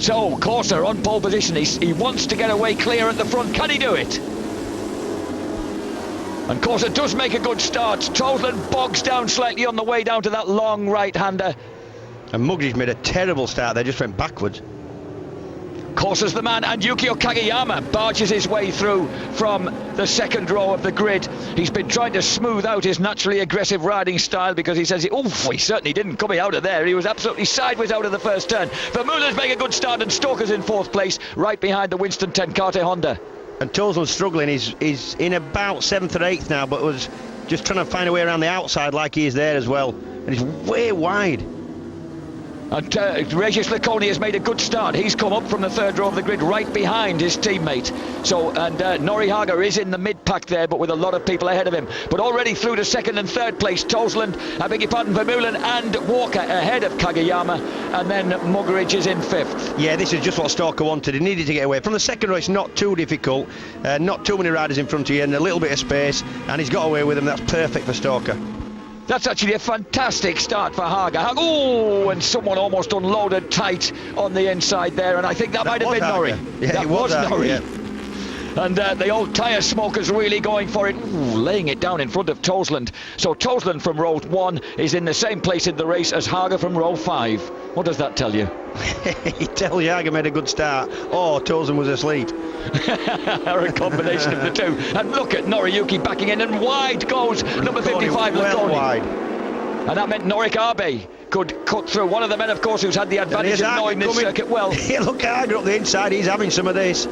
So, Corser on pole position. He wants to get away clear at the front. Can he do it? And Corser does make a good start. Toseland bogs down slightly on the way down to that long right-hander. And Mugridge made a terrible start there, just went backwards. Corser's the man, and Yukio Kageyama barges his way through from the second row of the grid. He's been trying to smooth out his naturally aggressive riding style because he says, he certainly didn't coming out of there. He was absolutely sideways out of the first turn. Vermeulen's making a good start, and Stoker's in fourth place, right behind the Winston Tenkate Honda. And Toseland's struggling. He's in about 7th or 8th now, but was just trying to find a way around the outside like he is there as well. And he's way wide. And Regis Laconi has made a good start. He's come up from the third row of the grid right behind his teammate. So, and Nori Haga is in the mid-pack there, but with a lot of people ahead of him. But already through to second and third place, Toseland, I beg your pardon, Vermeulen and Walker ahead of Kageyama. And then Mugridge is in fifth. Yeah, this is just what Stalker wanted. He needed to get away. From the second row, it's not too difficult. Not too many riders in front of you and a little bit of space. And he's got away with them. That's perfect for Stalker. That's actually a fantastic start for Haga. Oh, and someone almost unloaded tight on the inside there, and I think that might have been Norrie. Yeah, that was Norrie. Yeah. And the old tyre smoker's really going for it. Ooh, laying it down in front of Toseland. So Toseland from row 1 is in the same place in the race as Haga from row 5. What does that tell you? It tells you Haga made a good start. Oh, Toseland was asleep. Or a combination of the two. And look at Noriyuki backing in, and wide goes number 55, well Laconi. Wide. And that meant Norik Abe could cut through. One of the men, of course, who's had the advantage of knowing this circuit well. Look at Haga up the inside. He's having some of this.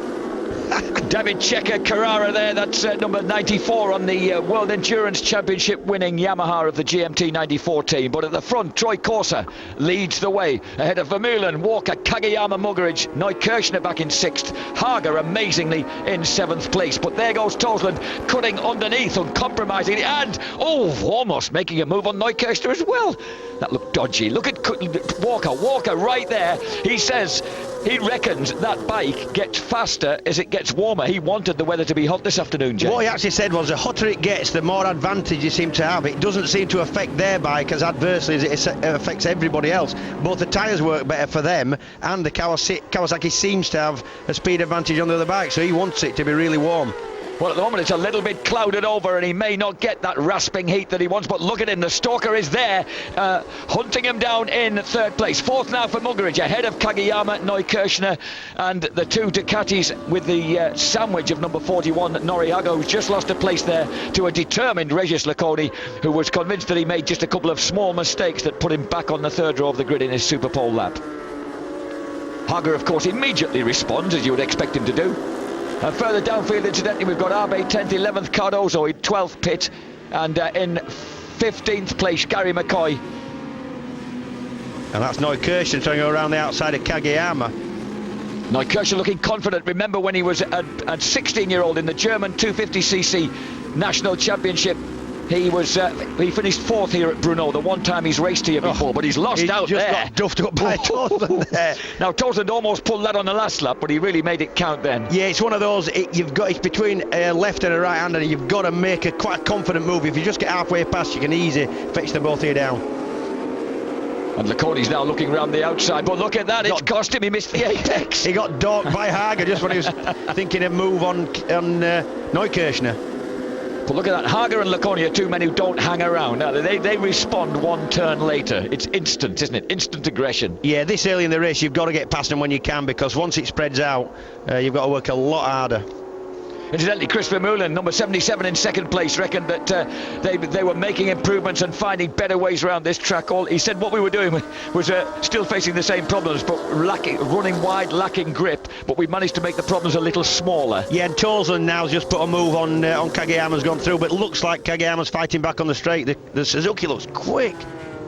David Checker Carrara there, that's number 94 on the World Endurance Championship winning Yamaha of the GMT 94 team. But at the front, Troy Corser leads the way ahead of Vermeulen, Walker, Kageyama, Mugridge, Neukirchner back in 6th, Haga amazingly in 7th place. But there goes Toseland cutting underneath, uncompromising, and almost making a move on Neukirchner as well. That looked dodgy. Look at Walker right there. He says he reckons that bike gets faster as it gets warmer. He wanted the weather to be hot this afternoon, Jay. What he actually said was the hotter it gets, the more advantage you seem to have. It doesn't seem to affect their bike as adversely as it affects everybody else. Both the tyres work better for them, and the Kawasaki seems to have a speed advantage on the other bike, so he wants it to be really warm. Well, at the moment it's a little bit clouded over, and he may not get that rasping heat that he wants, but look at him, the Stalker is there, hunting him down in 3rd place. 4th now for Mugridge, ahead of Kageyama, Neukirchner, and the two Ducatis with the sandwich of number 41, Nori Haga, who's just lost a place there to a determined Regis Laconi, who was convinced that he made just a couple of small mistakes that put him back on the 3rd row of the grid in his Super Pole lap. Haga, of course, immediately responds, as you would expect him to do. And further downfield, incidentally, we've got Abe 10th, 11th Cardozo in 12th pit, and in 15th place Gary McCoy. And that's Neukirchner trying to go around the outside of Kageyama. Neukirchner looking confident. Remember when he was a 16-year-old in the German 250cc National Championship? He finished 4th here at Brno, the one time he's raced here before, but he's lost out there. Got duffed up by Toseland there. Now Toseland almost pulled that on the last lap, but he really made it count then. Yeah, it's one of those, it's between a left and a right hander, and you've got to make quite a confident move. If you just get halfway past, you can easily fetch them both here down. And Laconi's now looking around the outside, but look at that, it's cost him, he missed the apex. He got dorked by Haga just when he was thinking a move on Neukirchner. But look at that, Haga and Laconi are two men who don't hang around. Now, they respond one turn later. It's instant, isn't it? Instant aggression. Yeah, this early in the race, you've got to get past them when you can, because once it spreads out, you've got to work a lot harder. Incidentally, Chris Vermeulen, number 77 in 2nd place, reckoned that they were making improvements and finding better ways around this track. He said what we were doing was still facing the same problems, but running wide, lacking grip, but we managed to make the problems a little smaller. Yeah, and Toseland now's just put a move on Kageyama's gone through, but it looks like Kageyama's fighting back on the straight. The Suzuki looks quick.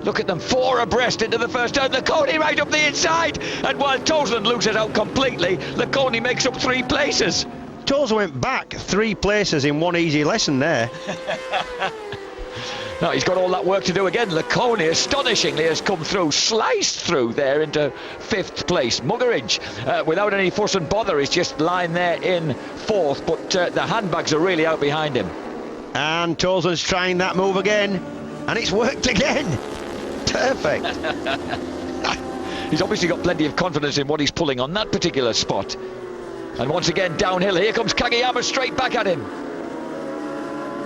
Look at them, 4 abreast into the first turn. Laconi right up the inside, and while Toseland loses out completely, Laconi makes up 3 places. Toseland went back 3 places in one easy lesson there. Now he's got all that work to do again. Laconi astonishingly has come through, sliced through there into 5th place. Mugridge, without any fuss and bother, is just lying there in 4th, but the handbags are really out behind him. And Toseland's trying that move again, and it's worked again. Perfect. he's obviously got plenty of confidence in what he's pulling on that particular spot. And once again, downhill, here comes Kageyama straight back at him.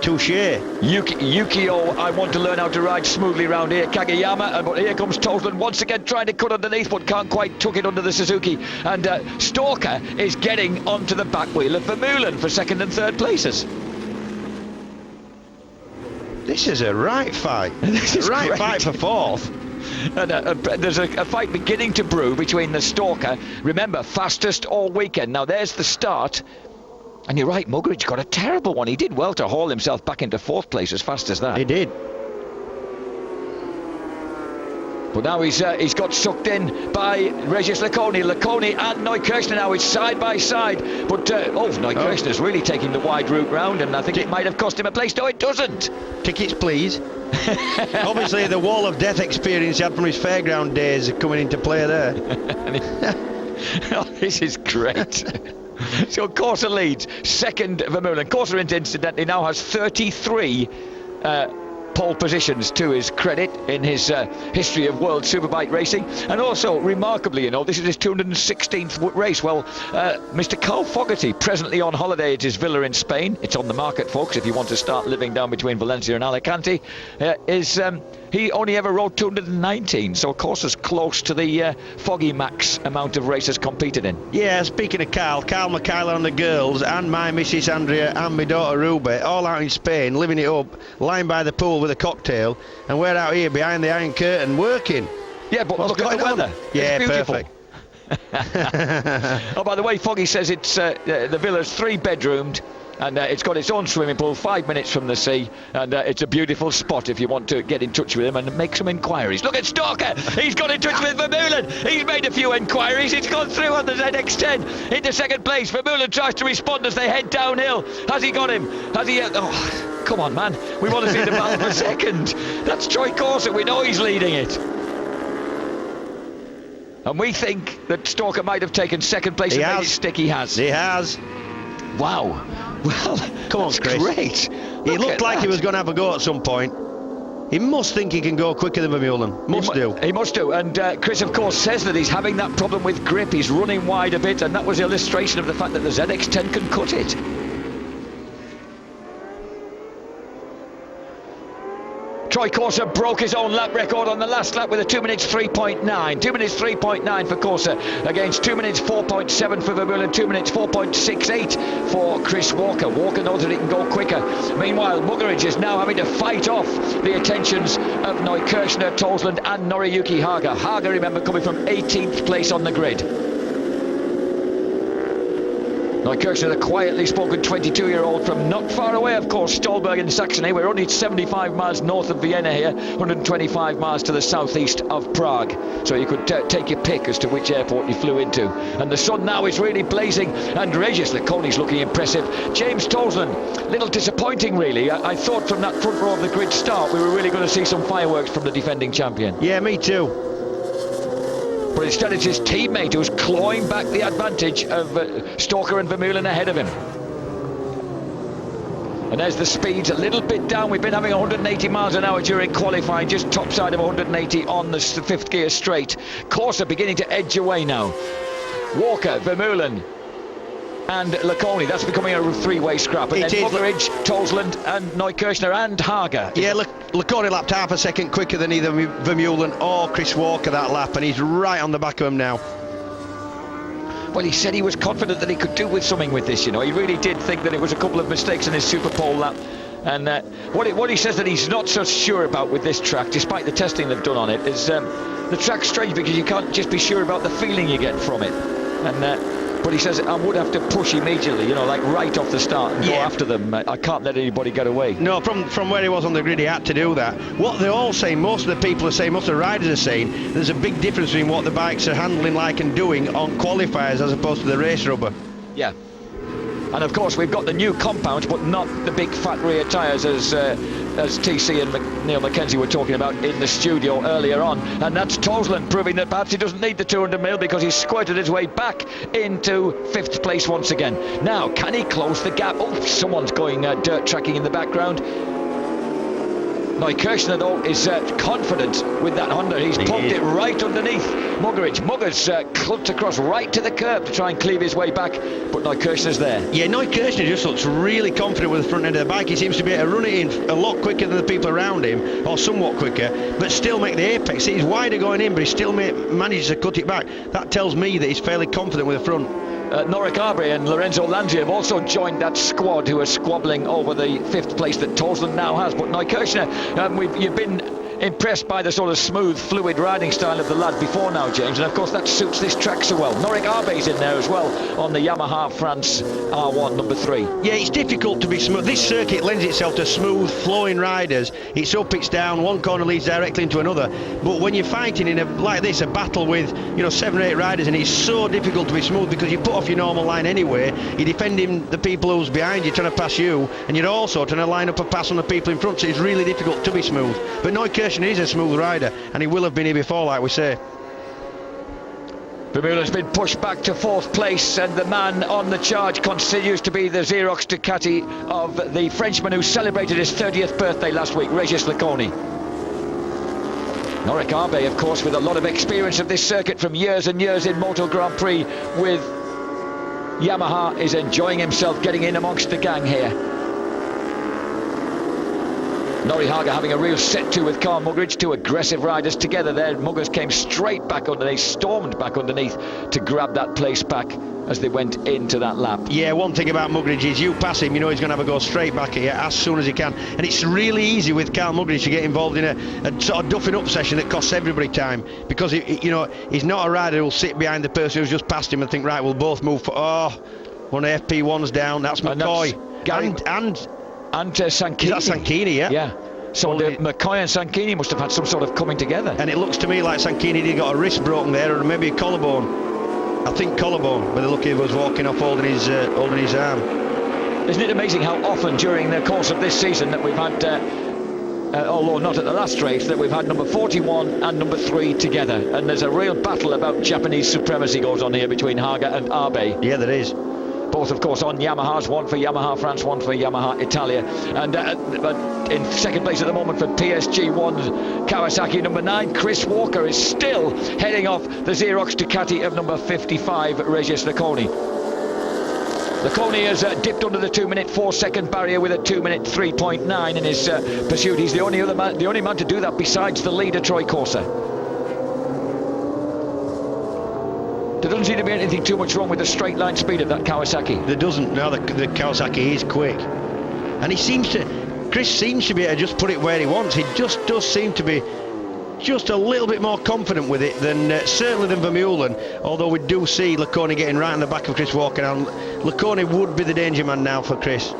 Touché. Yukio, I want to learn how to ride smoothly round here. Kageyama, but here comes Toseland once again trying to cut underneath, but can't quite tuck it under the Suzuki. And Stalker is getting onto the back wheel of Vermeulen for second and third places. This is a right fight. This is right great. fight for fourth. And there's a fight beginning to brew between the Stalker, remember, fastest all weekend. Now there's the start. And you're right, Muggeridge got a terrible one. He did well to haul himself back into fourth place as fast as that. He did. But now he's got sucked in by Regis Laconi. Laconi and Neukirchner now is side by side. But, Neukirchner's really taking the wide route round, and I think it might have cost him a place. No, it doesn't. Tickets, please. Obviously, the wall of death experience he had from his fairground days are coming into play there. Oh, this is great. So Corsa leads, second Vermeulen. Corsa, incidentally, now has 33 pole positions to his credit in his history of World Superbike racing. And also, remarkably, this is his 216th race. Well, Mr. Carl Fogarty, presently on holiday at his villa in Spain, it's on the market, folks, if you want to start living down between Valencia and Alicante, he only ever rode 219, so of course is close to the Foggy Max amount of races competed in. Yeah, speaking of Carl Michaela and the girls, and my Mrs. Andrea and my daughter Ruby, all out in Spain, living it up, lying by the pool with a cocktail, and we're out here behind the Iron Curtain working. Yeah, but look at the weather. Yeah, it's beautiful. perfect. Oh, by the way, Foggy says it's the villa's 3-bedroomed. And it's got its own swimming pool 5 minutes from the sea, and it's a beautiful spot if you want to get in touch with him and make some inquiries. Look at Stalker, he's got in touch with Vermeulen, he's made a few inquiries, he's gone through on the ZX10 into second place. Vermeulen tries to respond as they head downhill. Has he got him? Has he? Oh, come on, man, we want to see the battle for second. That's Troy Corsa, we know he's leading it. And we think that Stalker might have taken second place and made it stick. He has. He has. Wow. Well, come on, Chris. Great. He looked like he was going to have a go at some point. He must think he can go quicker than Vermeulen. He must do. And Chris, of course, says that he's having that problem with grip. He's running wide a bit, and that was illustration of the fact that the ZX10 can cut it. Troy Corsa broke his own lap record on the last lap with a 2 minutes 3.9. 2 minutes 3.9 for Corsa against 2 minutes 4.7 for Vermeulen, 2 minutes 4.68 for Chris Walker. Walker knows that he can go quicker. Meanwhile, Muggeridge is now having to fight off the attentions of Neukirchner, Toseland and Noriyuki Haga. Haga, remember, coming from 18th place on the grid. Neukirchner, the quietly spoken 22-year-old from not far away, of course, Stolberg in Saxony. We're only 75 miles north of Vienna here, 125 miles to the southeast of Prague. So you could take your pick as to which airport you flew into. And the sun now is really blazing, and Regis Laconi's looking impressive. James Toseland, little disappointing really. I thought from that front row of the grid start we were really going to see some fireworks from the defending champion. Yeah, me too. But instead it's his teammate who's clawing back the advantage of Stalker and Vermeulen ahead of him. And there's the speeds a little bit down. We've been having 180 miles an hour during qualifying, just top side of 180 on the fifth gear straight. Corsa beginning to edge away now. Walker, Vermeulen and Laconi, that's becoming a three-way scrap. And then Muggeridge, Toseland and Neukirchner and Haga. Yeah, Laconi lapped half a second quicker than either Vermeulen or Chris Walker that lap, and he's right on the back of him now. Well, he said he was confident that he could do with something with this, He really did think that it was a couple of mistakes in his Super Pole lap. And what he says that he's not so sure about with this track, despite the testing they've done on it, is the track's strange because you can't just be sure about the feeling you get from it. And but he says I would have to push immediately, like right off the start and go after them. I can't let anybody get away. No, from where he was on the grid, he had to do that. What they're all saying, most of the people are saying, most of the riders are saying, there's a big difference between what the bikes are handling like and doing on qualifiers as opposed to the race rubber. Yeah. And of course we've got the new compounds, but not the big fat rear tyres as TC and Neil Mackenzie were talking about in the studio earlier on. And that's Toseland proving that perhaps he doesn't need the 200 mil because he's squirted his way back into 5th place once again. Now, can he close the gap? Oh, someone's going dirt tracking in the background. Neukirchner, though, is confident with that Honda. He's pumped it right underneath Mugger's clumped across right to the curb to try and cleave his way back, but Neukirchner's there. Yeah, Neukirchner just looks really confident with the front end of the bike. He seems to be able to run it in a lot quicker than the people around him, or somewhat quicker, but still make the apex. He's wider going in, but he still manages to cut it back. That tells me that he's fairly confident with the front. Norik Arbe and Lorenzo Lanzi have also joined that squad who are squabbling over the 5th place that Torsland now has. But Neukirchner, you've been impressed by the sort of smooth, fluid riding style of the lad before now, James, and of course that suits this track so well. Norik Arbe's in there as well on the Yamaha France R1 number 3. Yeah, it's difficult to be smooth. This circuit lends itself to smooth, flowing riders. It's up, it's down, one corner leads directly into another. But when you're fighting in like this, a battle with 7 or 8 riders, and it's so difficult to be smooth because you put off your normal line anyway. You're defending the people who's behind you, trying to pass you, and you're also trying to line up a pass on the people in front. So it's really difficult to be smooth. But Neukirchner is a smooth rider, and he will have been here before, like we say. Vermeulen's been pushed back to 4th place, and the man on the charge continues to be the Xerox Ducati of the Frenchman who celebrated his 30th birthday last week, Régis Laconi. Norik Arbe, of course, with a lot of experience of this circuit from years and years in Moto Grand Prix with Yamaha, is enjoying himself getting in amongst the gang here. Nori Haga having a real set-to with Carl Muggeridge, 2 aggressive riders together there. Muggers came straight back underneath, stormed back underneath to grab that place back as they went into that lap. Yeah, one thing about Muggeridge is you pass him, you know he's going to have a go straight back at you as soon as he can. And it's really easy with Carl Muggeridge to get involved in a sort of duffing up session that costs everybody time, because he's not a rider who'll sit behind the person who's just passed him and think, right, we'll both move for... Oh, one of the FP1's down, that's McCoy. And Sanchini. That's Sanchini, yeah. Yeah. So McCoy and Sanchini must have had some sort of coming together. And it looks to me like Sanchini did got a wrist broken there, or maybe a collarbone. I think collarbone, but the lucky was walking off holding his arm. Isn't it amazing how often during the course of this season that we've had, although not at the last race, that we've had number 41 and number 3 together, and there's a real battle about Japanese supremacy goes on here between Haga and Arbe. Yeah, there is. Both, of course, on Yamahas, one for Yamaha France, one for Yamaha Italia. And in 2nd place at the moment for PSG1 Kawasaki number 9, Chris Walker is still heading off the Xerox Ducati of number 55, Régis Laconi. Laconi has dipped under the 2-minute 4-second barrier with a 2-minute 3.9 in his pursuit. He's the only man to do that besides the leader, Troy Corser. There doesn't seem to be anything too much wrong with the straight line speed of that Kawasaki. There doesn't. No, the Kawasaki is quick, and Chris seems to be able to just put it where he wants. He just does seem to be just a little bit more confident with it than certainly than Vermeulen, although we do see Laconi getting right in the back of Chris Walker, and Laconi would be the danger man now for Chris.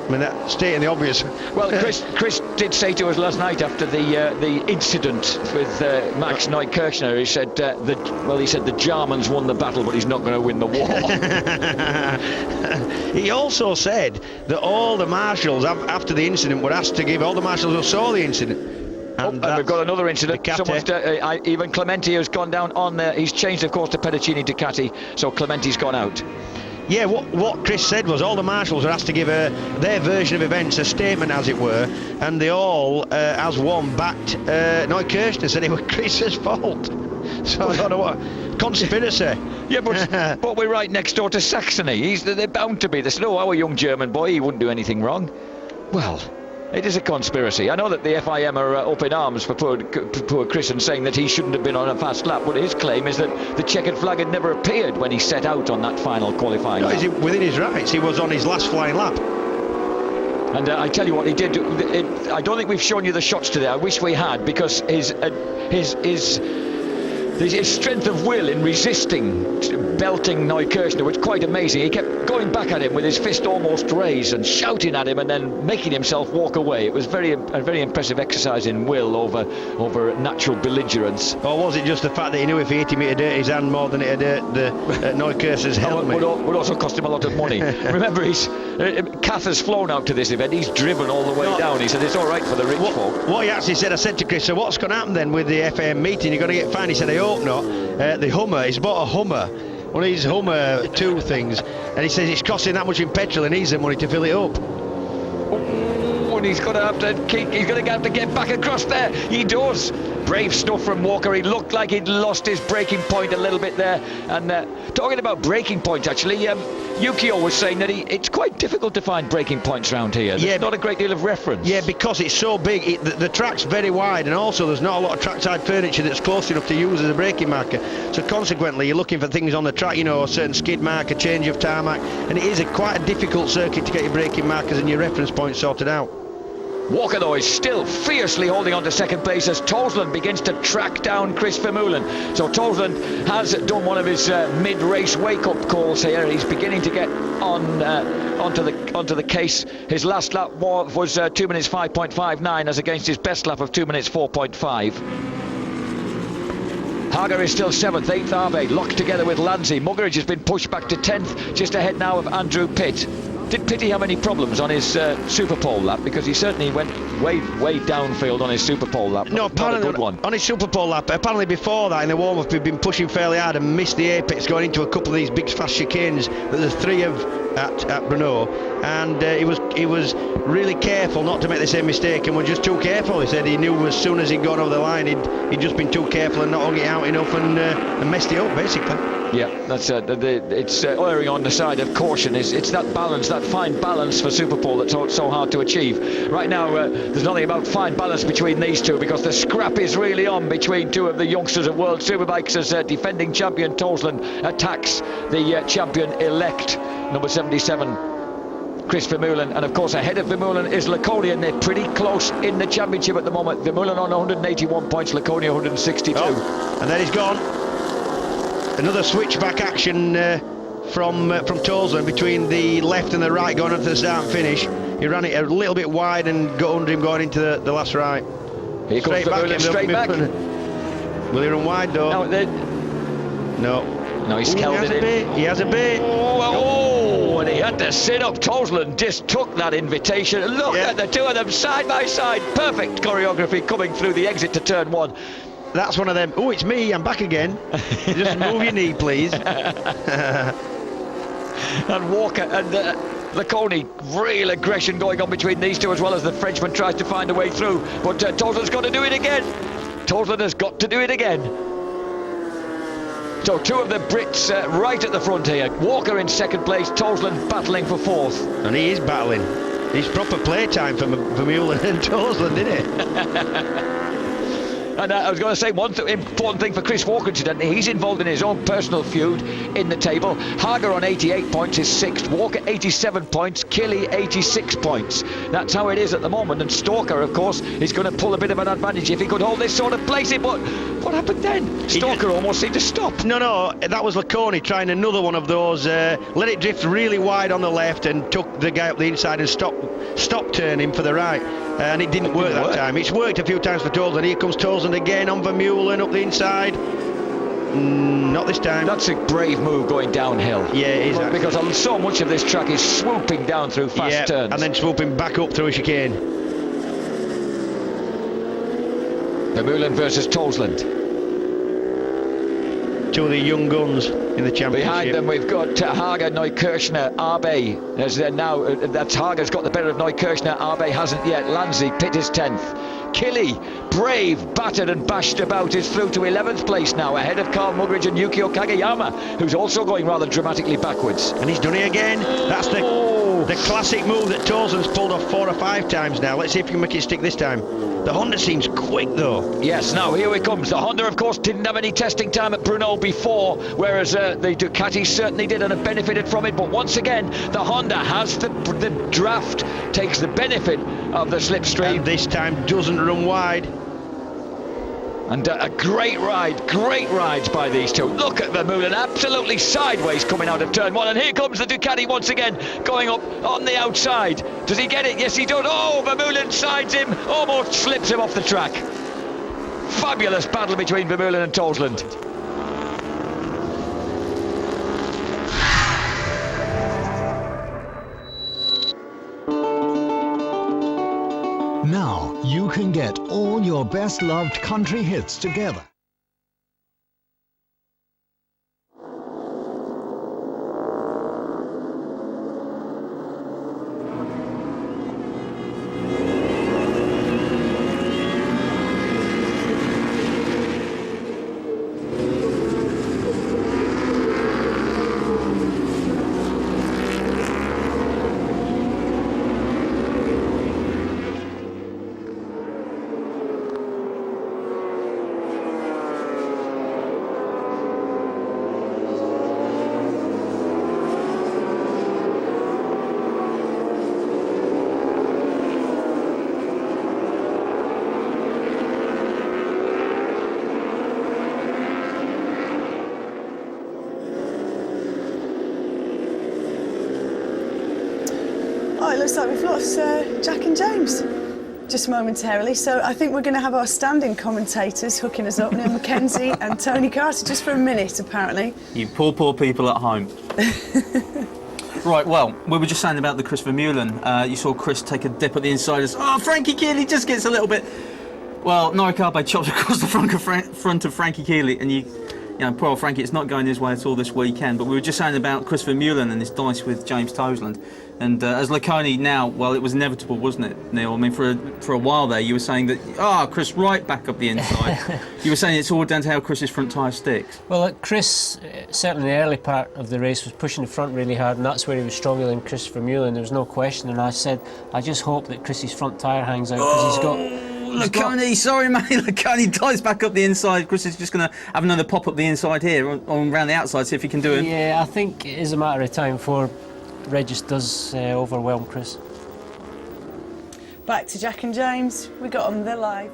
I mean, that's stating the obvious. Well, Chris did say to us last night after the incident with Max Neukirchner, he said the Germans won the battle, but he's not going to win the war. He also said that all the marshals after the incident were asked to give, all the marshals who saw the incident. And we've got another incident. Even Clementi has gone down on there. He's changed, of course, to Pedicini Ducati, so Clementi's gone out. Yeah, what Chris said was all the marshals were asked to give their version of events, a statement as it were, and they all, as one, backed Neukirchner, said it was Chris's fault. So I don't know what conspiracy. Yeah, but we're right next door to Saxony. They're bound to be. They said, our young German boy, he wouldn't do anything wrong. Well, it is a conspiracy. I know that the FIM are up in arms for poor Chris and saying that he shouldn't have been on a fast lap, but his claim is that the checkered flag had never appeared when he set out on that final qualifying lap. Is it within his rights? He was on his last flying lap. And I tell you what, he did. I don't think we've shown you the shots today. I wish we had, because his strength of will in resisting belting Neukirchner was quite amazing. He kept going back at him with his fist almost raised and shouting at him and then making himself walk away. It was a very impressive exercise in will over natural belligerence. Or was it just the fact that he knew if he hit him it'd hurt his hand more than it'd hurt the Neukirchner's helmet? Would also cost him a lot of money. Remember, Kath has flown out to this event. He's driven all the way down. He said it's all right for the rich folk. What he actually said, I said to Chris, so what's going to happen then with the FAM meeting? You're going to get fined? He said, I hope not. The Hummer, he's bought a Hummer, one of these Hummer 2 things, and he says it's costing that much in petrol and needs the money to fill it up. Oh, and he's going to have to get back across there. He does. Brave stuff from Walker. He looked like he'd lost his breaking point a little bit there. And talking about breaking points, actually, Yukio was saying that it's quite difficult to find breaking points around here. There's not a great deal of reference. Yeah, because it's so big. The track's very wide, and also there's not a lot of trackside furniture that's close enough to use as a braking marker. So consequently, you're looking for things on the track, you know, a certain skid mark, a change of tarmac, and it is quite a difficult circuit to get your braking markers and your reference points sorted out. Walker, though, is still fiercely holding on to second place as Toseland begins to track down Chris Vermeulen. So Toseland has done one of his mid-race wake-up calls here. He's beginning to get onto the case. His last lap was 2 minutes 5.59 as against his best lap of 2 minutes 4.5. Hager is still 7th, 8th Arbe, locked together with Lanzi. Muggeridge has been pushed back to 10th, just ahead now of Andrew Pitt. Did Pitty have any problems on his Super Pole lap? Because he certainly went way downfield on his Super Pole lap. No, not a good one. On his Super Pole lap, apparently before that in the warm-up he'd been pushing fairly hard and missed the apex going into a couple of these big fast chicanes that there's 3 of at Brno, and he was really careful not to make the same mistake, and was just too careful. He said he knew as soon as he'd gone over the line he'd just been too careful and not hung it out enough and messed it up basically. Yeah, that's it's erring on the side of caution. It's that balance, that fine balance for Super Pole that's so hard to achieve. Right now, there's nothing about fine balance between these two because the scrap is really on between two of the youngsters of World Superbikes as defending champion Toseland attacks the champion-elect, number 77, Chris Vermeulen. And of course, ahead of Vermeulen is Laconia, and they're pretty close in the championship at the moment. Vermeulen on 181 points, Laconia 162. Oh, and then he's gone. Another switchback action from Toseland between the left and the right going on to the start and finish. He ran it a little bit wide and got under him going into the last right. Here comes Vermeulen straight back. Will he run wide though? No, he's held it in. He has a bit. Oh, and he had to sit up. Toseland just took that invitation. Look at the two of them side by side. Perfect choreography coming through the exit to turn 1. That's one of them. Oh, it's me, I'm back again. Just move your knee, please. And Walker and Laconi, real aggression going on between these two, as well as the Frenchman tries to find a way through. But Toseland's got to do it again. Toseland has got to do it again. So 2 of the Brits right at the front here. Walker in 2nd place, Toseland battling for 4th. And he is battling. It's proper playtime for Vermeulen and Toseland, isn't it? And I was going to say one important thing for Chris Walker, incidentally, he's involved in his own personal feud in the table. Hager on 88 points is 6th, Walker 87 points, Killy 86 points. That's how it is at the moment, and Stalker, of course, is going to pull a bit of an advantage if he could hold this sort of placing, but what happened then? Stalker almost seemed to stop. No, that was Laconi trying another one of those, let it drift really wide on the left and took the guy up the inside and stopped turning for the right. And it didn't work that time. It's worked a few times for Toseland. Here comes Toseland again on Vermeulen up the inside. Not this time. That's a brave move going downhill. Yeah, it is. Because so much of this track is swooping down through fast turns. And then swooping back up through a chicane. Vermeulen versus Toseland. 2 of the young guns in the championship. Behind them we've got Hager, Neukirchner, Arbe. As now, that's Hager's got the better of Neukirchner. Arbe hasn't yet. Lanzi, Pitt is 10th. Killy, brave, battered and bashed about, is through to 11th place now, ahead of Carl Muggeridge and Yukio Kageyama, who's also going rather dramatically backwards. And he's done it again. That's the classic move that Toseland's pulled off 4 or 5 times now. Let's see if we can make it stick this time. The Honda seems quick though. Yes, now here it comes. The Honda, of course, didn't have any testing time at Brno before, whereas the Ducati certainly did and have benefited from it. But once again, the Honda has the draft, takes the benefit of the slipstream. And this time doesn't run wide. And a great rides by these two. Look at Vermeulen, absolutely sideways coming out of turn 1. And here comes the Ducati once again, going up on the outside. Does he get it? Yes, he does. Oh, Vermeulen sides him, almost slips him off the track. Fabulous battle between Vermeulen and Toseland. Now you can get all your best loved country hits together. it looks like we've lost Jack and James just momentarily. So I think we're going to have our standing commentators hooking us up, Neil Mackenzie and Tony Carter, just for a minute, apparently. You poor people at home. Right, well, we were just saying about the Chris Vermeulen. You saw Chris take a dip at the inside. Oh, Frankie Keeley just gets a little bit... Well, Norikabe chops across the front of Frankie Keeley, and you know, poor old Frankie, it's not going his way at all this weekend. But we were just saying about Chris Vermeulen and his dice with James Toseland. And as Laconi now, well, it was inevitable, wasn't it, Neil? I mean, for a while there, you were saying that, Chris right back up the inside. You were saying it's all down to how Chris's front tyre sticks. Well, Chris, certainly in the early part of the race, was pushing the front really hard, and that's where he was stronger than Chris Vermeulen. There was no question, and I said, I just hope that Chris's front tyre hangs out, because he's got... Laconi, sorry mate, Laconi dives back up the inside. Chris is just going to have another pop up the inside here, on around the outside, see if he can do it. Yeah, I think it is a matter of time before Regis does overwhelm Chris. Back to Jack and James. We got them, they're live.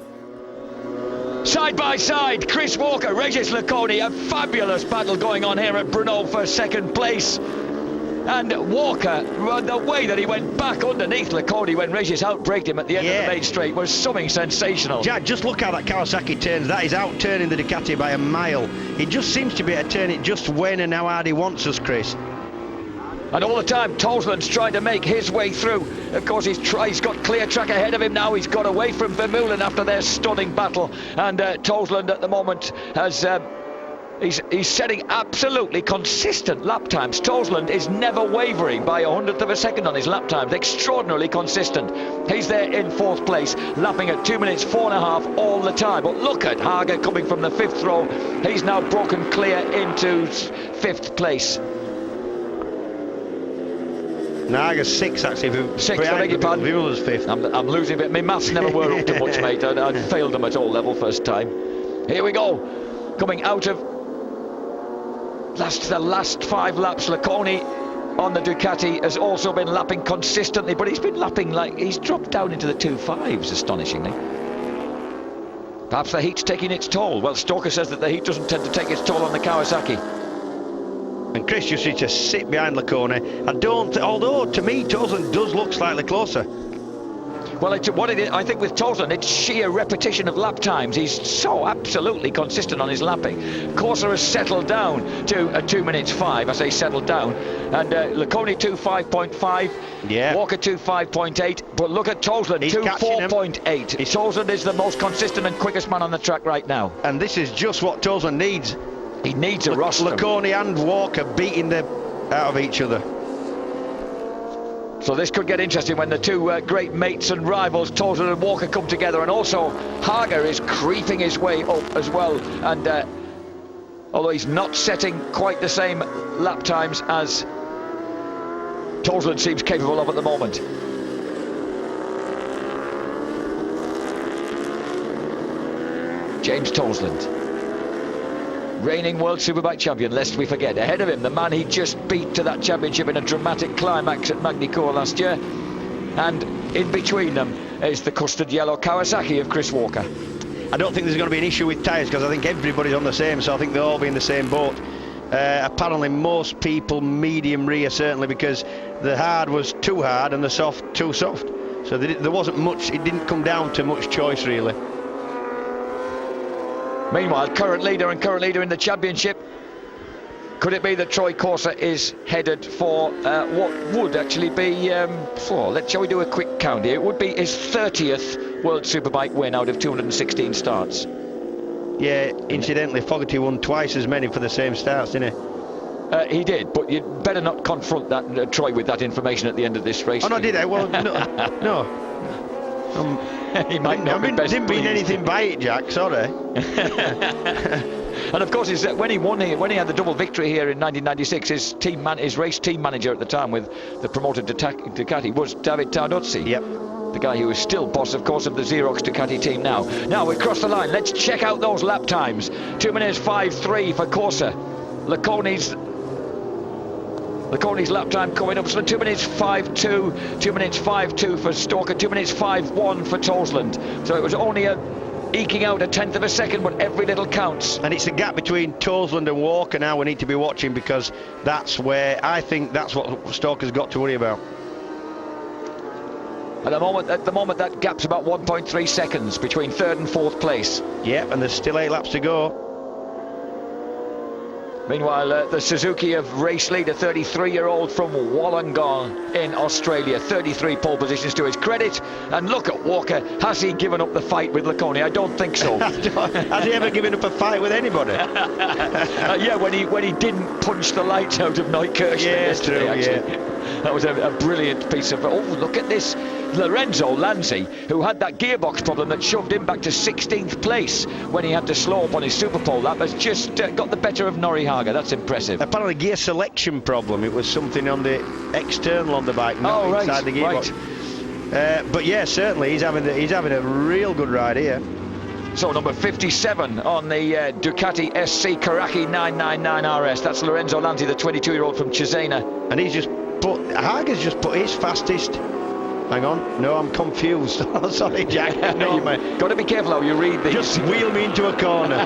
Side by side, Chris Walker, Regis Laconi, a fabulous battle going on here at Brno for second place. And Walker, the way that he went back underneath Laconi when Regis outbraked him at the end of the main straight was something sensational. Jack, just look how that Kawasaki turns. That is out turning the Ducati by a mile. He just seems to be able to turn it just when and how hard he wants us, Chris. And all the time, Toseland's trying to make his way through. Of course, he's got clear track ahead of him now. He's got away from Vermeulen after their stunning battle. And Toseland at the moment has... He's setting absolutely consistent lap times. Toseland is never wavering by 100th of a second on his lap times. Extraordinarily consistent. He's there in 4th place, lapping at 2 minutes 4.5 all the time. But look at Hager coming from the 5th row. He's now broken clear into 5th place. No, Hager's 6th actually. 6th, I beg your pardon. Vermeulen's 5th. I'm losing a bit. My maths never were up to much, mate. I failed them at all level first time. Here we go. Coming out of the last 5 laps, Laconi on the Ducati has also been lapping consistently, but he's been lapping like he's dropped down into the 2.5s, astonishingly. Perhaps the heat's taking its toll. Well, Stalker says that the heat doesn't tend to take its toll on the Kawasaki. And Chris just needs to sit behind Laconi. Although to me Toseland does look slightly closer. Well, I think with Toseland, it's sheer repetition of lap times. He's so absolutely consistent on his lapping. Corsa has settled down to a 2 minutes 5. I say settled down. And Laconi 2.5.5. Yeah. Walker 2.5.8. But look at Toseland, 2.4.8. Toseland is the most consistent and quickest man on the track right now. And this is just what Toseland needs. He needs a rostrum. Laconi and Walker beating the out of each other. So this could get interesting when the two great mates and rivals, Toseland and Walker, come together. And also Hager is creeping his way up as well. And although he's not setting quite the same lap times as Toseland seems capable of at the moment. James Toseland, reigning World Superbike champion, lest we forget. Ahead of him, the man he just beat to that championship in a dramatic climax at Magny-Cours last year. And in between them is the custard yellow Kawasaki of Chris Walker. I don't think there's going to be an issue with tyres because I think everybody's on the same, so I think they'll all be in the same boat. Apparently most people medium rear, certainly, because the hard was too hard and the soft too soft. So there wasn't much, it didn't come down to much choice really. Meanwhile, current leader in the championship. Could it be that Troy Corsa is headed for what would actually be, shall we do a quick count here? It would be his 30th World Superbike win out of 216 starts. Yeah, incidentally, Fogarty won twice as many for the same starts, didn't he? He did, but you'd better not confront that Troy with that information at the end. Of this race. Oh no, did I? Well, no. He might not be best didn't mean anything by it, Jack, sorry. And of course, when he had the double victory here in 1996, his race team manager at the time with the promoted Ducati was David Tardozzi. Yep. The guy who is still boss, of course, of the Xerox Ducati team now. Now we cross the line. Let's check out those lap times. 2 minutes 5.3 for Corsa. Laconi's lap time coming up, so 2 minutes 5.2, 2 minutes 5.2 for Stalker, 2 minutes 5.1 for Toseland. So it was only eking out a 1/10 of a second, but every little counts. And it's the gap between Toseland and Walker now we need to be watching, because that's where I think that's what Stalker's got to worry about. At the moment, that gap's about 1.3 seconds between third and fourth place. Yep, and there's still 8 laps to go. Meanwhile, the Suzuki of race leader, 33-year-old from Wollongong in Australia, 33 pole positions to his credit. And look at Walker. Has he given up the fight with Laconi? I don't think so. Has he ever given up a fight with anybody? Yeah, when he didn't punch the lights out of Neukirchen yesterday, true, actually. Yeah. That was a brilliant piece of... Oh, look at this. Lorenzo Lanzi, who had that gearbox problem that shoved him back to 16th place when he had to slow up on his Super Pole lap, has just got the better of Norihaga. That's impressive. Apparently gear selection problem. It was something on the external on the bike, not inside the gearbox. Right. But yeah, certainly he's having a real good ride here. So number 57 on the Ducati SC Karachi 999 RS. That's Lorenzo Lanzi, the 22-year-old from Cesena. And Haga's just put his fastest. Hang on, no, I'm confused. Oh, sorry, Jack. No, you might. Got to be careful how you read these. Just wheel me into a corner.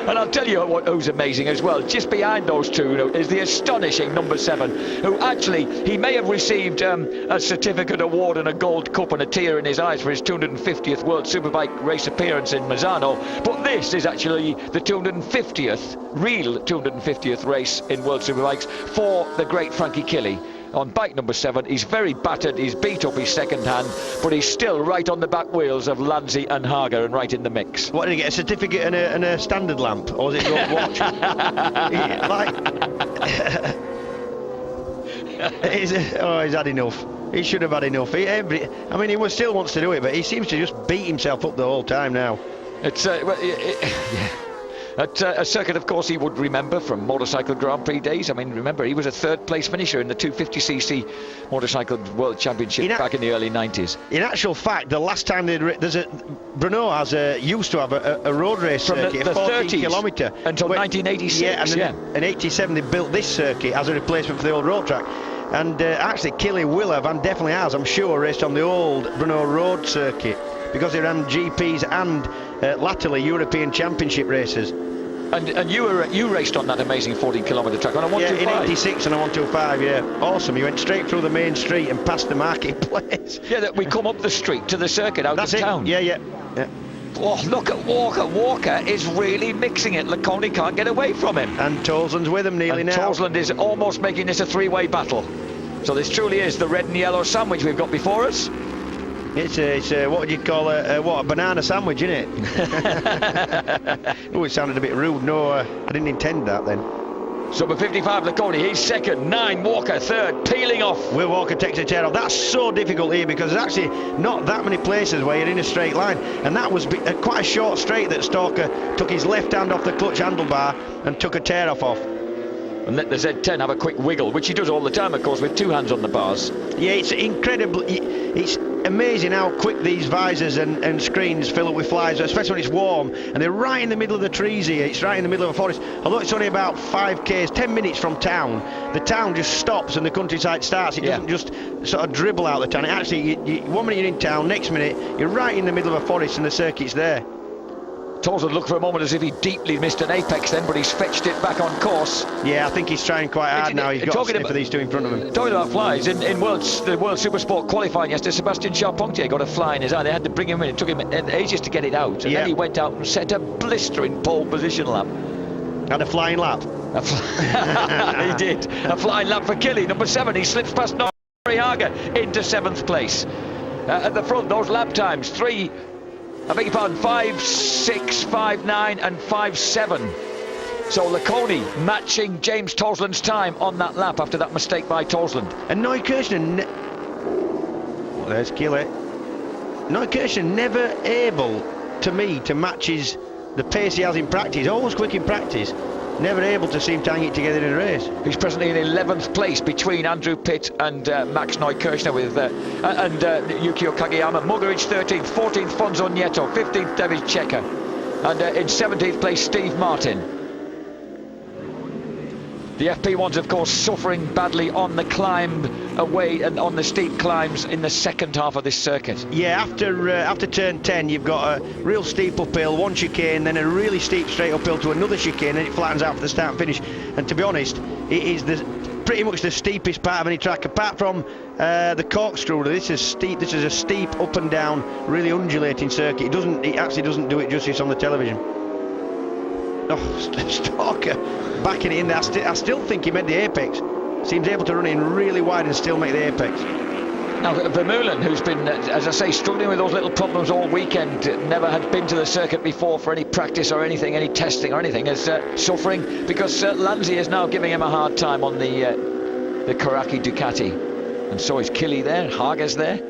And I'll tell you who's amazing as well. Just behind those two is the astonishing number 7, who actually, he may have received a certificate award and a gold cup and a tear in his eyes for his 250th World Superbike race appearance in Misano, but this is actually the 250th, real 250th race in World Superbikes for the great Frankie Killy. On bike number 7, he's very battered, he's beat up his second hand, but he's still right on the back wheels of Lanzi and Haga and right in the mix. What, did he get a certificate and a standard lamp, or was it your watch? He's had enough. He should have had enough. He still wants to do it, but he seems to just beat himself up the whole time now. It's At a circuit, of course, he would remember from motorcycle Grand Prix days. I mean, remember, he was a third-place finisher in the 250cc Motorcycle World Championship back in the early 90s. In actual fact, the last time Brno used to have a road race from circuit, the 14 30s kilometre. until 1986. Yeah, and in 87 they built this circuit as a replacement for the old road track. And actually, Killy will have, and definitely has, I'm sure, raced on the old Brno road circuit, because he ran GPs and latterly European Championship races. And you raced on that amazing 14-kilometre track on a 125. Yeah, in 86 and a 125, yeah. Awesome. You went straight through the main street and past the marketplace. Yeah, that we come up the street to the circuit out of town. Yeah. Oh, look at Walker. Walker is really mixing it. Laconi can't get away from him. And Toseland's with him nearly now. Toseland is almost making this a three-way battle. So this truly is the red and yellow sandwich we've got before us. It's what would you call a banana sandwich, isn't it? Oh, it sounded a bit rude. No, I didn't intend that then. Number 55, Laconi, he's second. 9, Walker, third, peeling off. Will Walker takes a tear off. That's so difficult here because there's actually not that many places where you're in a straight line. And that was quite a short straight that Stalker took his left hand off the clutch handlebar and took a tear off. And let the Z10 have a quick wiggle, which he does all the time, of course, with 2 hands on the bars. Yeah, it's incredible. It's amazing how quick these visors and screens fill up with flies, especially when it's warm. And they're right in the middle of the trees here. It's right in the middle of a forest. Although it's only about 5 k's, 10 minutes from town, the town just stops and the countryside starts. It doesn't just sort of dribble out the town. It actually, 1 minute you're in town, next minute you're right in the middle of a forest and the circuit's there. Toseland looked for a moment as if he deeply missed an apex then, but he's fetched it back on course. Yeah, I think he's trying quite hard now. He's got to stay for these two in front of him. Talking about flies, in the World Supersport qualifying yesterday, Sebastian Charpentier got a fly in his eye. They had to bring him in. It took him ages to get it out. And then he went out and set a blistering pole position lap. Had a flying lap. He did. A flying lap for Killy. Number 7, he slips past Norihaga into 7th place. At the front, those lap times, 5, 6, 5, 9 and 5, 7. So Laconi matching James Toseland's time on that lap after that mistake by Toseland. And Neukirchen, there's Killy. Neukirchen never able, to me, to match the pace he has in practice. Always quick in practice. Never able to seem to hang it together in a race. He's presently in 11th place between Andrew Pitt and Max Neukirchner with and Yukio Kageyama. Mugaric 13th, 14th Fonzo Nieto, 15th David Checker, and in 17th place Steve Martin. The FP1's, of course, suffering badly on the climb away and on the steep climbs in the second half of this circuit. Yeah, after turn 10, you've got a real steep uphill, one chicane, then a really steep straight uphill to another chicane, and it flattens out for the start and finish. And to be honest, it is pretty much the steepest part of any track, apart from the corkscrew. This is steep. This is a steep up and down, really undulating circuit. It actually doesn't do it justice on the television. Oh, Stalker backing it in there. I still think he made the apex. Seems able to run in really wide and still make the apex. Now, Vermeulen, who's been, as I say, struggling with those little problems all weekend, never had been to the circuit before for any practice or anything, any testing or anything, is suffering because Lanzi is now giving him a hard time on the Karaki Ducati. And so is Killy there, Hager's there.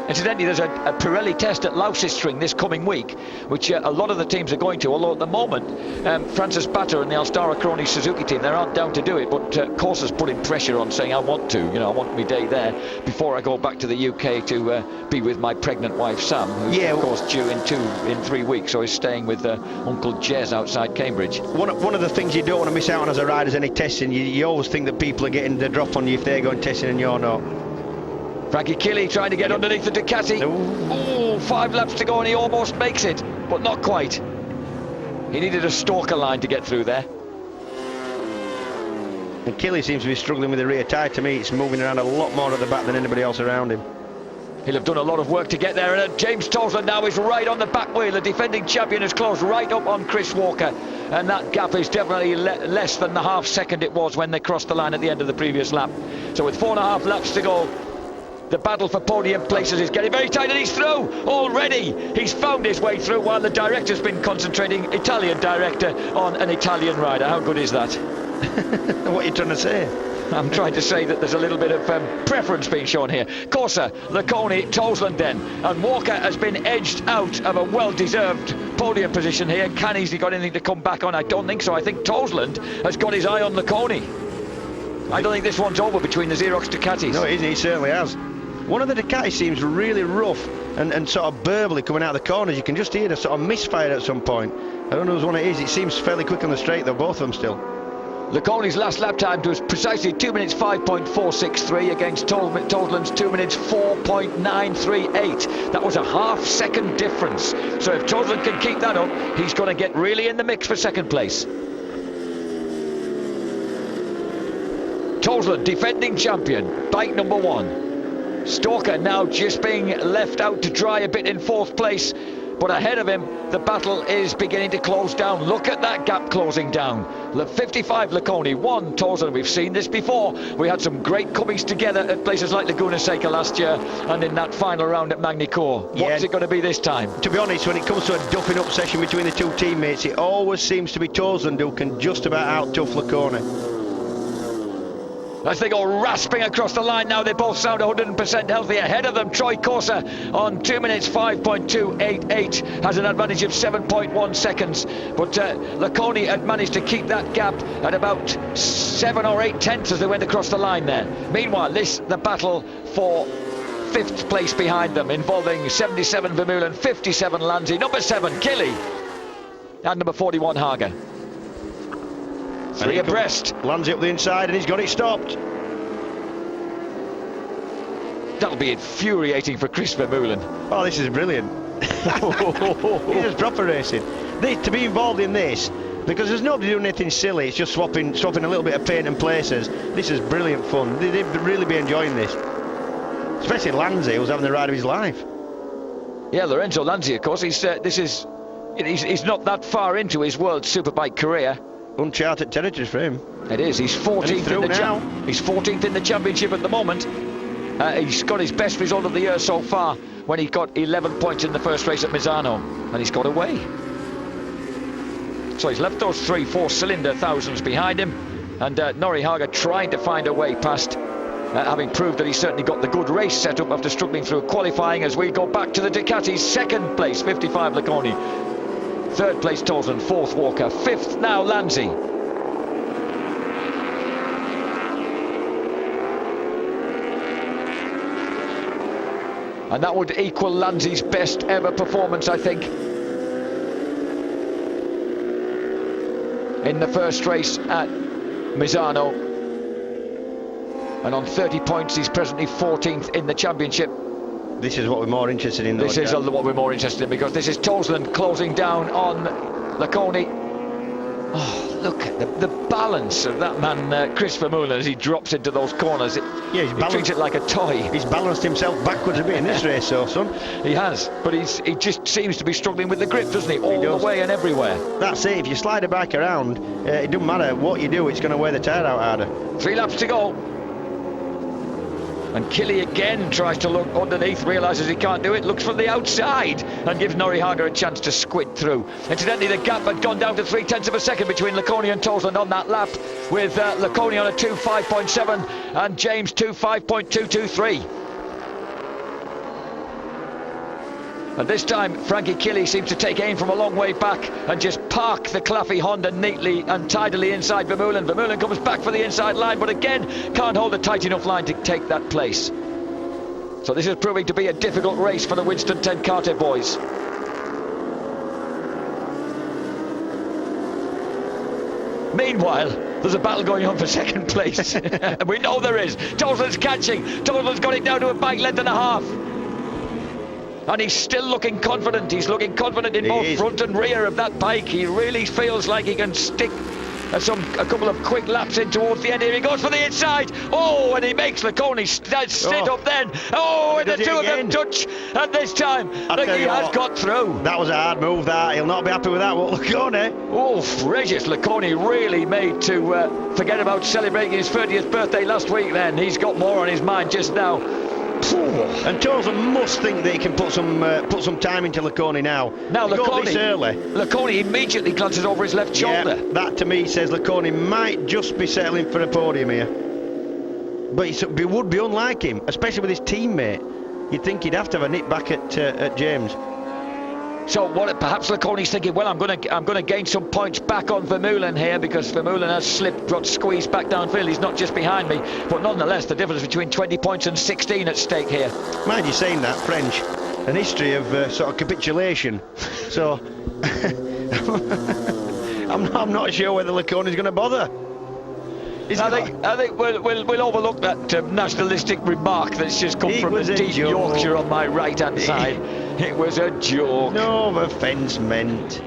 Incidentally, there's a Pirelli test at Lausistring this coming week, which a lot of the teams are going to, although at the moment, Francis Batter and the Alstara Crony Suzuki team, they aren't down to do it, but Corsa's putting pressure on, saying, I want to, I want my day there before I go back to the UK to be with my pregnant wife, Sam, who's, of course, due in 3 weeks, so he's staying with Uncle Jez outside Cambridge. One of the things you don't want to miss out on as a rider is any testing. You always think that people are getting the drop on you if they're going testing and you're not. Frankie Killy trying to get underneath the Ducati. Oh, 5 laps to go and he almost makes it, but not quite. He needed a stalker line to get through there. And Killy seems to be struggling with the rear tyre. To me, it's moving around a lot more at the back than anybody else around him. He'll have done a lot of work to get there, and James Toseland now is right on the back wheel. The defending champion is close right up on Chris Walker, and that gap is definitely less than the half second it was when they crossed the line at the end of the previous lap. So with 4.5 laps to go, the battle for podium places is getting very tight, and he's through already. He's found his way through while the director's been concentrating, Italian director, on an Italian rider. How good is that? What are you trying to say? I'm trying to say that there's a little bit of preference being shown here. Corsa, Laconi, Toseland then, and Walker has been edged out of a well-deserved podium position here. Can he got anything to come back on? I don't think so. I think Toseland has got his eye on Laconi. I don't think this one's over between the Xerox Ducatis. No, he certainly has. One of the Ducati seems really rough and sort of burbly coming out of the corners. You can just hear a sort of misfire at some point. I don't know which one it is. It seems fairly quick on the straight though, both of them still. Laconi's last lap time was precisely 2 minutes 5.463 against Toseland's 2 minutes 4.938. That was a half-second difference. So if Toseland can keep that up, he's going to get really in the mix for second place. Toseland, defending champion, bike number 1. Stalker now just being left out to dry a bit in 4th place, but ahead of him the battle is beginning to close down. Look at that gap closing down. 55 Laconi, 1 Toseland. We've seen this before. We had some great comings together at places like Laguna Seca last year and in that final round at Magny-Cours. What's it going to be this time? To be honest, when it comes to a duffing up session between the two teammates, it always seems to be Toseland who can just about out-tough Laconi. As they go rasping across the line now, they both sound 100% healthy. Ahead of them, Troy Corsa on 2 minutes 5.288 has an advantage of 7.1 seconds. But Laconi had managed to keep that gap at about 7 or 8 tenths as they went across the line there. Meanwhile, the battle for 5th place behind them, involving 77 Vermeulen, 57 Lanzi, number 7 Killy, and number 41 Hager. 3 abreast. Lands up the inside and he's got it stopped. That'll be infuriating for Chris Vermeulen. Oh, this is brilliant. This is proper racing. To be involved in this, because there's nobody doing anything silly, it's just swapping a little bit of paint and places. This is brilliant fun. They'd really be enjoying this. Especially Lanzi, who's having the ride of his life. Yeah, Lorenzo Lanzi, of course. He's not that far into his World Superbike career. Uncharted territories for him. It is. He's 14th in the He's 14th in the championship at the moment. He's got his best result of the year so far when he got 11 points in the first race at Misano, and he's got away. So he's left those 3 4-cylinder thousands behind him, and Nori Haga trying to find a way past, having proved that he certainly got the good race set up after struggling through qualifying. As we go back to the Ducati, 2nd place 55 Laconi, 3rd place Toseland, 4th Walker, 5th now Lanzi. And that would equal Lanzi's best ever performance, I think, in the first race at Misano. And on 30 points, he's presently 14th in the championship. This is what we're more interested in, though. This is what we're more interested in, because this is Toseland closing down on Laconi. Oh, look at the balance of that man, Chris Vermeulen, as he drops into those corners. Yeah, he treats it like a toy. He's balanced himself backwards a bit in this race, so son. He has, but he just seems to be struggling with the grip, doesn't he? All the way and everywhere. That's it. If you slide a bike around, it doesn't matter what you do, it's going to wear the tyre out harder. 3 laps to go. And Killy again tries to look underneath, realises he can't do it, looks from the outside and gives Norihage a chance to squid through. Incidentally, the gap had gone down to 0.3 of a second between Laconi and Toseland on that lap, with Laconi on a 2.5.7 and James 2.5.223. And this time, Frankie Killy seems to take aim from a long way back and just park the Claffey Honda neatly and tidily inside Vermeulen. Vermeulen comes back for the inside line, but again, can't hold a tight enough line to take that place. So this is proving to be a difficult race for the Winston 10 Karte boys. Meanwhile, there's a battle going on for second place. We know there is. Toseland's catching. Toseland's got it down to a bike length and a half. And he's still looking confident. He's looking confident in both front and rear of that bike. He really feels like he can stick a couple of quick laps in towards the end. Here he goes for the inside. Oh, and he makes Laconi sit up then. Oh, and the two of them touch. And this time, he has got through. That was a hard move, that. He'll not be happy with that. What, Laconi? Oh, Regis Laconi really made to forget about celebrating his 30th birthday last week then. He's got more on his mind just now. And Toseland must think that he can put some time into Laconi now. Now Laconi immediately glances over his left shoulder. That to me says Laconi might just be settling for a podium here. But it would be unlike him, especially with his teammate. You'd think he'd have to have a nip back at James. So perhaps Laconi's thinking, well, I'm going to gain some points back on Vermeulen here, because Vermeulen has slipped, got squeezed back downfield. He's not just behind me, but nonetheless, the difference between 20 points and 16 at stake here. Mind you saying that, French, an history of sort of capitulation. So I'm not sure whether Laconi's going to bother. I think we'll overlook that nationalistic remark that's just come from the deep Yorkshire on my right-hand side. It was a joke. No offence meant.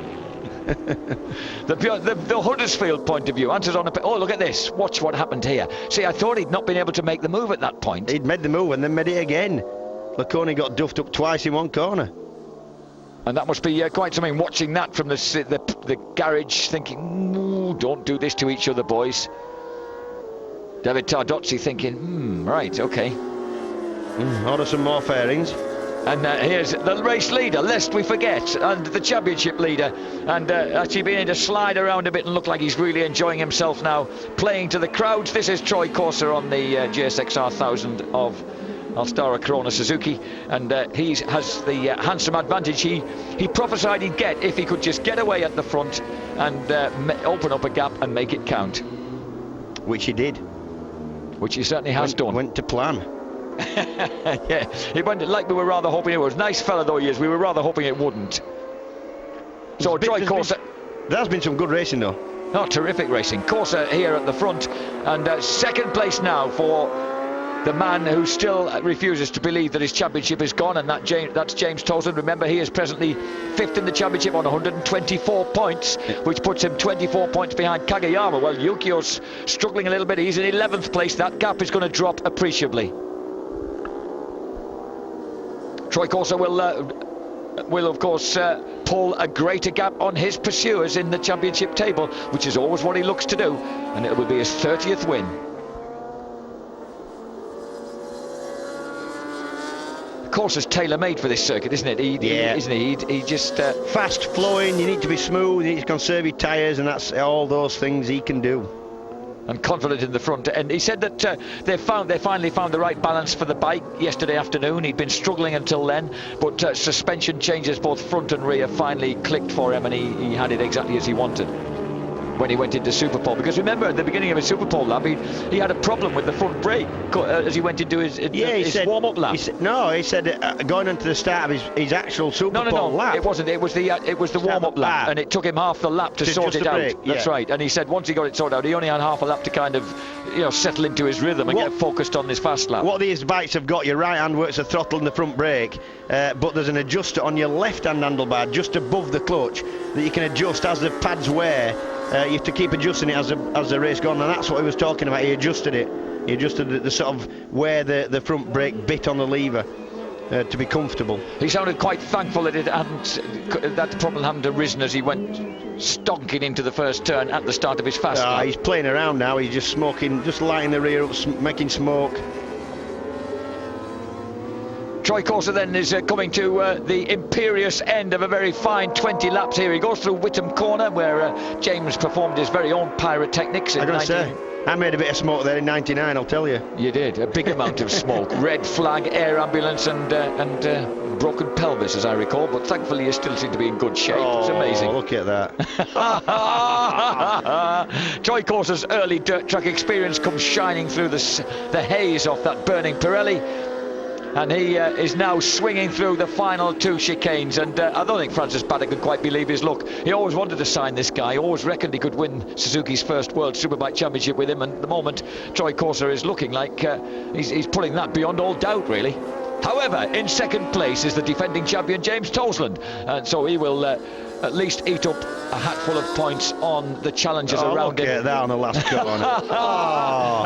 The Huddersfield point of view answers on a... Oh, look at this. Watch what happened here. See, I thought he'd not been able to make the move at that point. He'd made the move and then made it again. Laconi got duffed up twice in one corner. And that must be quite something, watching that from the garage, thinking, ooh, don't do this to each other, boys. David Tardozzi thinking, right, okay. Order some more fairings. And here's the race leader, lest we forget, and the championship leader, and actually beginning to slide around a bit and look like he's really enjoying himself now, playing to the crowds. This is Troy Corser on the GSXR 1000 of Alstara Corona Suzuki, and he has the handsome advantage he prophesied he'd get if he could just get away at the front and open up a gap and make it count. Which he did. Which he certainly has done. Went to plan. Yeah, it went like we were rather hoping it was. Nice fella though he is, we were rather hoping it wouldn't. So Troy Corser... There has been some good racing though. Oh, terrific racing. Corser here at the front, and second place now for the man who still refuses to believe that his championship is gone, and that's James Toseland. Remember, he is presently 5th in the championship on 124 points, which puts him 24 points behind Kageyama. Well, Yukio's struggling a little bit. He's in 11th place. That gap is going to drop appreciably. Troy Corser will of course pull a greater gap on his pursuers in the championship table, which is always what he looks to do, and it will be his 30th win. Course is tailor-made for this circuit, isn't it? He just fast flowing. You need to be smooth. You need to conserve your tyres, and that's all those things he can do. And confident in the front. And he said that they finally found the right balance for the bike yesterday afternoon. He'd been struggling until then, but suspension changes both front and rear finally clicked for him, and he had it exactly as he wanted when he went into Superpole. Because remember, at the beginning of his Superpole lap, he had a problem with the front brake as he went into his warm-up lap. He said going into the start of his actual Superpole lap. It wasn't. It was the warm-up lap, and it took him half the lap to sort it out. That's right. And he said once he got it sorted out, he only had half a lap to kind of, settle into his rhythm and get focused on this fast lap. What these bikes have got, your right hand works the throttle and the front brake, but there's an adjuster on your left hand handlebar just above the clutch that you can adjust as the pads wear You have to keep adjusting it as the race gone, and that's what he was talking about. He adjusted it. He adjusted the sort of where the front brake bit on the lever to be comfortable. He sounded quite thankful that that problem hadn't arisen as he went stonking into the first turn at the start of his fast lap. He's playing around now. He's just smoking, just lighting the rear up, making smoke. Troy Corser then is coming to the imperious end of a very fine 20 laps here. He goes through Whittam Corner where James performed his very own pyrotechnics in 19... I made a bit of smoke there in 99, I'll tell you. You did, a big amount of smoke. Red flag, air ambulance and broken pelvis, as I recall, but thankfully you still seem to be in good shape. It's amazing. Look at that. Troy Corser's early dirt track experience comes shining through the haze off that burning Pirelli. And he is now swinging through the final 2 chicanes, and I don't think Francis Paddock could quite believe his luck. He always wanted to sign this guy, always reckoned he could win Suzuki's first World Superbike Championship with him, and at the moment Troy Corser is looking like he's pulling that beyond all doubt, really. However, in second place is the defending champion James Toseland, and so he will at least eat up a hatful of points on the challengers around him. Look at that on the last corner.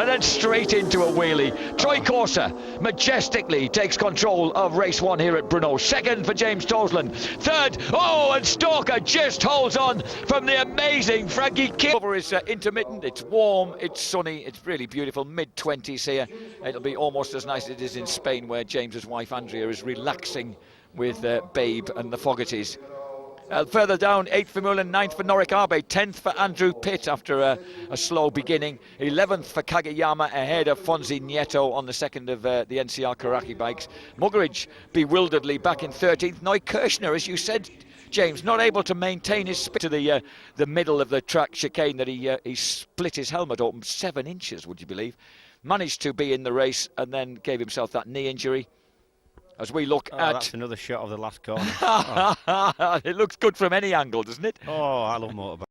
And then straight into a wheelie. Troy Corser majestically takes control of race 1 here at Brno. Second for James Toseland. Third, and Stalker just holds on from the amazing Frankie Kidd. Over is intermittent, it's warm, it's sunny, it's really beautiful, mid-20s here. It'll be almost as nice as it is in Spain, where James's wife Andrea is relaxing with Babe and the Fogartys. Further down, 8th for Mullen, 9th for Norick Arbe, 10th for Andrew Pitt after a slow beginning, 11th for Kageyama ahead of Fonzie Nieto on the second of the NCR Karaki bikes. Muggeridge bewilderedly back in 13th. Neukirchner, as you said, James, not able to maintain his speed to the middle of the track chicane that he split his helmet open 7 inches, would you believe? Managed to be in the race and then gave himself that knee injury. As we look at... That's another shot of the last corner. It looks good from any angle, doesn't it? I love motorbikes.